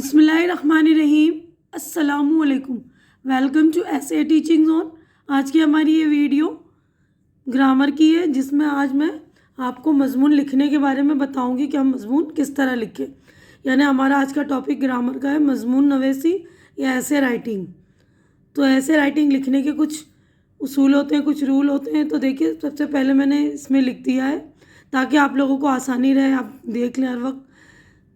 بسم اللہ الرحمن الرحیم۔ السلام علیکم، welcome to S A Teaching Zone. آج کی ہماری یہ ویڈیو گرامر کی ہے، جس میں آج میں آپ کو مضمون لکھنے کے بارے میں بتاؤں گی کہ ہم مضمون کس طرح لکھیں۔ یعنی ہمارا آج کا ٹاپک گرامر کا ہے مضمون نویسی یا ایسے رائٹنگ۔ تو ایسے رائٹنگ لکھنے کے کچھ اصول ہوتے ہیں، کچھ رول ہوتے ہیں۔ تو دیکھیے، سب سے پہلے میں نے اس میں لکھ دیا ہے تاکہ آپ لوگوں کو آسانی رہے، آپ دیکھ لیں ہر وقت۔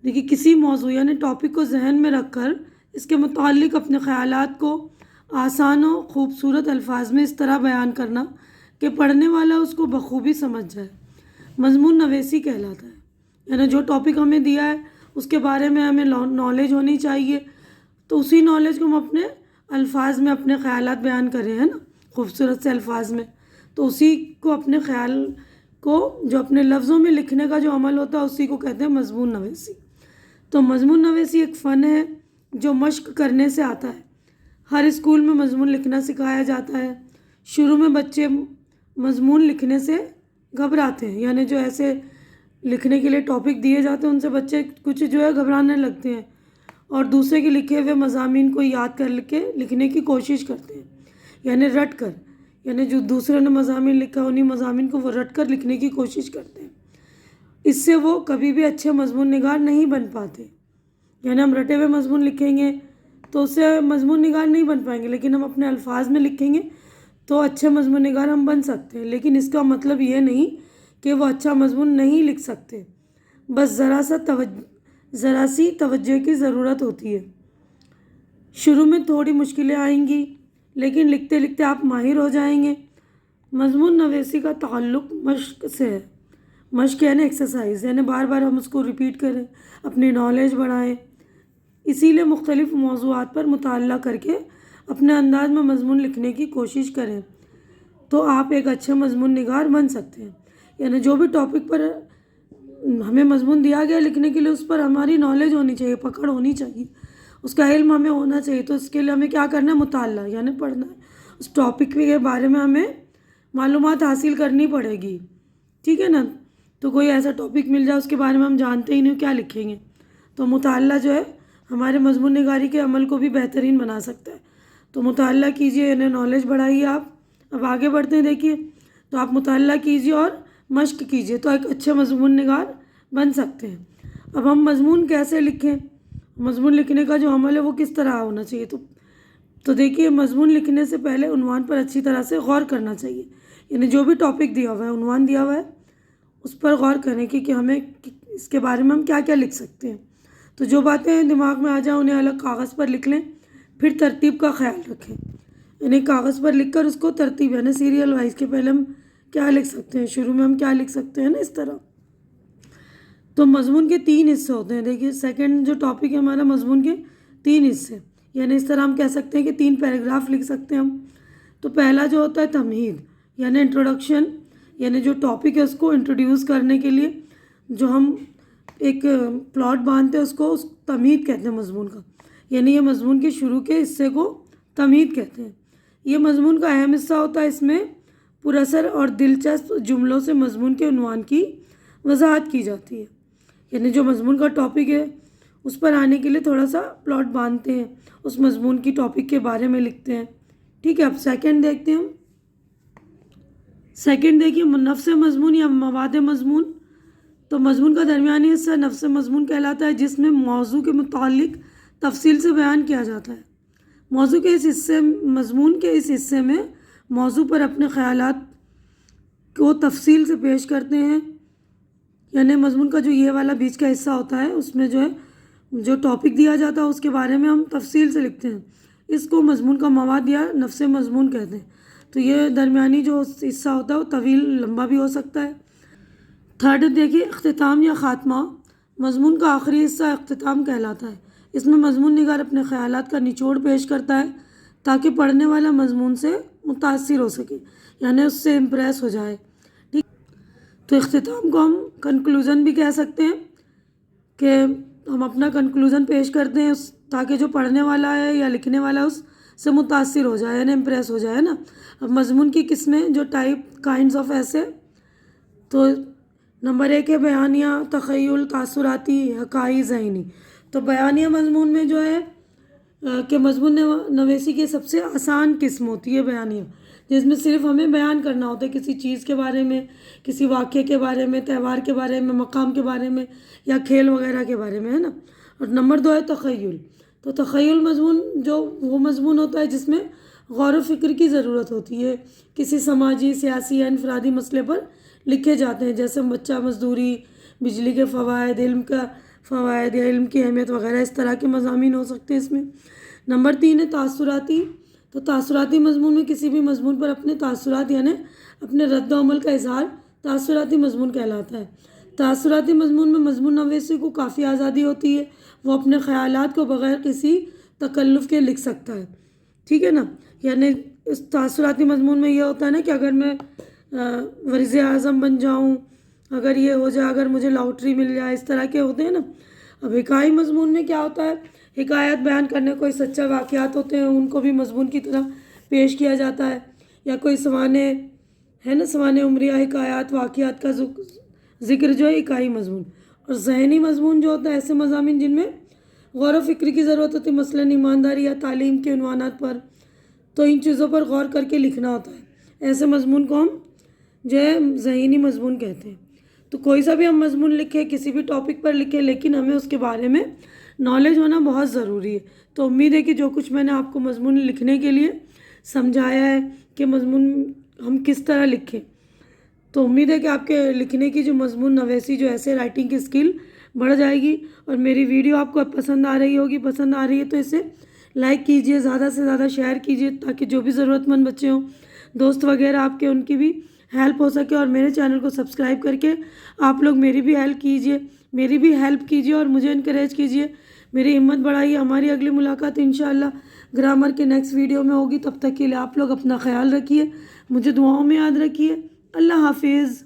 دیکھیے، کسی موضوع یعنی ٹاپک کو ذہن میں رکھ کر اس کے متعلق اپنے خیالات کو آسان و خوبصورت الفاظ میں اس طرح بیان کرنا کہ پڑھنے والا اس کو بخوبی سمجھ جائے، مضمون نویسی کہلاتا ہے۔ یعنی جو ٹاپک ہمیں دیا ہے اس کے بارے میں ہمیں نالج ہونی چاہیے، تو اسی نالج کو ہم اپنے الفاظ میں اپنے خیالات بیان کر رہے ہیں نا، خوبصورت سے الفاظ میں۔ تو اسی کو اپنے خیال کو جو اپنے لفظوں میں لکھنے کا جو عمل ہوتا ہے اسی کو کہتے ہیں مضمون نویسی۔ تو مضمون نویسی ایک فن ہے جو مشق کرنے سے آتا ہے۔ ہر اسکول میں مضمون لکھنا سکھایا جاتا ہے۔ شروع میں بچے مضمون لکھنے سے گھبراتے ہیں، یعنی جو ایسے لکھنے کے لیے ٹاپک دیے جاتے ہیں ان سے بچے کچھ جو ہے گھبرانے لگتے ہیں، اور دوسرے کے لکھے ہوئے مضامین کو یاد کر کے لکھنے کی کوشش کرتے ہیں، یعنی رٹ کر، یعنی جو دوسرے نے مضامین لکھا انہیں مضامین کو وہ رٹ کر لکھنے کی کوشش کرتے ہیں۔ اس سے وہ کبھی بھی اچھے مضمون نگار نہیں بن پاتے۔ یعنی ہم رٹے ہوئے مضمون لکھیں گے تو اس سے مضمون نگار نہیں بن پائیں گے، لیکن ہم اپنے الفاظ میں لکھیں گے تو اچھے مضمون نگار ہم بن سکتے ہیں۔ لیکن اس کا مطلب یہ نہیں کہ وہ اچھا مضمون نہیں لکھ سکتے، بس ذرا سی توجہ کی ضرورت ہوتی ہے۔ شروع میں تھوڑی مشکلیں آئیں گی، لیکن لکھتے لکھتے آپ ماہر ہو جائیں گے۔ مضمون نویسی کا تعلق مشق سے ہے۔ مشق یعنی ایکسرسائز، یعنی بار بار ہم اس کو ریپیٹ کریں، اپنی نالج بڑھائیں۔ اسی لیے مختلف موضوعات پر مطالعہ کر کے اپنے انداز میں مضمون لکھنے کی کوشش کریں تو آپ ایک اچھے مضمون نگار بن سکتے ہیں۔ یعنی جو بھی ٹاپک پر ہمیں مضمون دیا گیا لکھنے کے لیے اس پر ہماری نالج ہونی چاہیے، پکڑ ہونی چاہیے، اس کا علم ہمیں ہونا چاہیے۔ تو اس کے لیے ہمیں کیا کرنا ہے؟ مطالعہ، یعنی پڑھنا ہے۔ اس ٹاپک کے بارے میں ہمیں معلومات حاصل کرنی پڑے گی، ٹھیک ہے نا؟ تو کوئی ایسا ٹاپک مل جائے اس کے بارے میں ہم جانتے ہی نہیں، کیا لکھیں گے؟ تو مطالعہ جو ہے ہمارے مضمون نگاری کے عمل کو بھی بہترین بنا سکتا ہے۔ تو مطالعہ کیجیے، یعنی نالج بڑھائیے آپ۔ اب آگے بڑھتے ہیں، دیکھیے، تو آپ مطالعہ کیجیے اور مشق کیجیے تو ایک اچھے مضمون نگار بن سکتے ہیں۔ اب ہم مضمون کیسے لکھیں؟ مضمون لکھنے کا جو عمل ہے وہ کس طرح ہونا چاہیے؟ تو دیکھیے، مضمون لکھنے سے پہلے عنوان پر اچھی طرح سے غور کرنا چاہیے۔ یعنی جو بھی ٹاپک دیا ہوا ہے، عنوان دیا ہوا ہے، اس پر غور کریں کہ ہمیں اس کے بارے میں ہم کیا کیا لکھ سکتے ہیں۔ تو جو باتیں دماغ میں آ جائیں انہیں الگ کاغذ پر لکھ لیں، پھر ترتیب کا خیال رکھیں۔ یعنی کاغذ پر لکھ کر اس کو ترتیب، یعنی سیریل وائز کے پہلے ہم کیا لکھ سکتے ہیں، شروع میں ہم کیا لکھ سکتے ہیں نا، اس طرح۔ تو مضمون کے 3 حصے ہوتے ہیں۔ دیکھیے، سیکنڈ جو ٹاپک ہے ہمارا، مضمون کے 3 حصے، یعنی اس طرح ہم کہہ سکتے ہیں کہ 3 پیراگراف لکھ سکتے ہیں ہم۔ تو پہلا جو ہوتا ہے تمہید، یعنی انٹروڈکشن، یعنی جو ٹاپک ہے اس کو انٹروڈیوس کرنے کے لیے جو ہم ایک پلاٹ باندھتے ہیں اس کو تمہید کہتے ہیں مضمون کا۔ یعنی یہ مضمون کے شروع کے حصے کو تمہید کہتے ہیں۔ یہ مضمون کا اہم حصہ ہوتا ہے۔ اس میں پراثر اور دلچسپ جملوں سے مضمون کے عنوان کی وضاحت کی جاتی ہے۔ یعنی جو مضمون کا ٹاپک ہے اس پر آنے کے لیے تھوڑا سا پلاٹ باندھتے ہیں، اس مضمون کی ٹاپک کے بارے میں لکھتے ہیں، ٹھیک ہے۔ اب سیکنڈ دیکھتے ہیں ہم۔ سیکنڈ دیکھیے، نفس مضمون یا مواد مضمون۔ تو مضمون کا درمیانی حصہ نفس مضمون کہلاتا ہے، جس میں موضوع کے متعلق تفصیل سے بیان کیا جاتا ہے۔ موضوع کے مضمون کے اس حصے میں موضوع پر اپنے خیالات کو تفصیل سے پیش کرتے ہیں۔ یعنی مضمون کا جو یہ والا بیچ کا حصہ ہوتا ہے اس میں جو ہے جو ٹاپک دیا جاتا ہے اس کے بارے میں ہم تفصیل سے لکھتے ہیں۔ اس کو مضمون کا مواد یا نفس مضمون کہتے ہیں۔ تو یہ درمیانی جو حصہ ہوتا ہے وہ طویل لمبا بھی ہو سکتا ہے۔ تھرڈ دیکھیے، اختتام یا خاتمہ۔ مضمون کا آخری حصہ اختتام کہلاتا ہے۔ اس میں مضمون نگار اپنے خیالات کا نچوڑ پیش کرتا ہے تاکہ پڑھنے والا مضمون سے متاثر ہو سکے، یعنی اس سے امپریس ہو جائے، ٹھیک۔ تو اختتام کو ہم کنکلوژن بھی کہہ سکتے ہیں کہ ہم اپنا کنکلوژن پیش کرتے ہیں تاکہ جو پڑھنے والا ہے یا لکھنے والا ہے اس سے متاثر ہو جائے، یعنی امپریس ہو جائے نا۔ اب مضمون کی قسمیں جو کائنڈز آف ایسے، تو نمبر 1 ہے بیانیہ، تخیل، تاثراتی، حکائی، ذہنی۔ تو بیانیہ مضمون میں جو ہے کہ مضمون نویسی کی سب سے آسان قسم ہوتی ہے بیانیہ، جس میں صرف ہمیں بیان کرنا ہوتا ہے کسی چیز کے بارے میں، کسی واقعے کے بارے میں، تہوار کے بارے میں، مقام کے بارے میں، یا کھیل وغیرہ کے بارے میں، ہے نا۔ اور نمبر 2 ہے تخیل۔ تو تخیل مضمون جو وہ مضمون ہوتا ہے جس میں غور و فکر کی ضرورت ہوتی ہے، کسی سماجی، سیاسی یا انفرادی مسئلے پر لکھے جاتے ہیں، جیسے بچہ مزدوری، بجلی کے فوائد، علم کا فوائد یا علم کی اہمیت وغیرہ، اس طرح کے مضامین ہو سکتے ہیں اس میں۔ نمبر 3 ہے تاثراتی۔ تو تاثراتی مضمون میں کسی بھی مضمون پر اپنے تاثرات یعنی اپنے رد و عمل کا اظہار تاثراتی مضمون کہلاتا ہے۔ تاثراتی مضمون میں مضمون نویسی کو کافی آزادی ہوتی ہے، وہ اپنے خیالات کو بغیر کسی تکلف کے لکھ سکتا ہے، ٹھیک ہے نا۔ یعنی اس تاثراتی مضمون میں یہ ہوتا ہے نا کہ اگر میں وزیر اعظم بن جاؤں، اگر یہ ہو جائے، اگر مجھے لاٹری مل جائے، اس طرح کے ہوتے ہیں نا۔ اب حکائی مضمون میں کیا ہوتا ہے، حکایت بیان کرنے، کوئی سچا واقعات ہوتے ہیں ان کو بھی مضمون کی طرح پیش کیا جاتا ہے، یا کوئی سوانح ہے نا، سوانح عمریہ حکایات واقعات کا ذکر جو ہے حکائی مضمون۔ اور ذہنی مضمون جو ہوتا ہے ایسے مضامین جن میں غور و فکر کی ضرورت ہوتی ہے، مثلاً ایمانداری یا تعلیم کے عنوانات پر، تو ان چیزوں پر غور کر کے لکھنا ہوتا ہے، ایسے مضمون کو ہم جو ہے ذہنی مضمون کہتے ہیں۔ تو کوئی سا بھی ہم مضمون لکھیں، کسی بھی ٹاپک پر لکھیں، لیکن ہمیں اس کے بارے میں نالج ہونا بہت ضروری ہے۔ تو امید ہے کہ جو کچھ میں نے آپ کو مضمون لکھنے کے لیے سمجھایا ہے کہ مضمون ہم کس طرح لکھیں، تو امید ہے کہ آپ کے لکھنے کی جو مضمون نویسی جو ایسے رائٹنگ کی اسکل بڑھ جائے گی۔ اور میری ویڈیو آپ کو پسند آ رہی ہوگی، پسند آ رہی ہے تو اسے لائک کیجئے، زیادہ سے زیادہ شیئر کیجئے، تاکہ جو بھی ضرورت مند بچے ہوں، دوست وغیرہ آپ کے، ان کی بھی ہیلپ ہو سکے۔ اور میرے چینل کو سبسکرائب کر کے آپ لوگ میری بھی ہیلپ کیجئے اور مجھے انکریج کیجئے، میری ہمت بڑھائیے۔ ہماری اگلی ملاقات انشاءاللہ گرامر کے نیکسٹ ویڈیو میں ہوگی، تب تک کے لیے آپ لوگ اپنا خیال رکھیے، مجھے دعاؤں میں یاد رکھیے۔ اللہ حافظ۔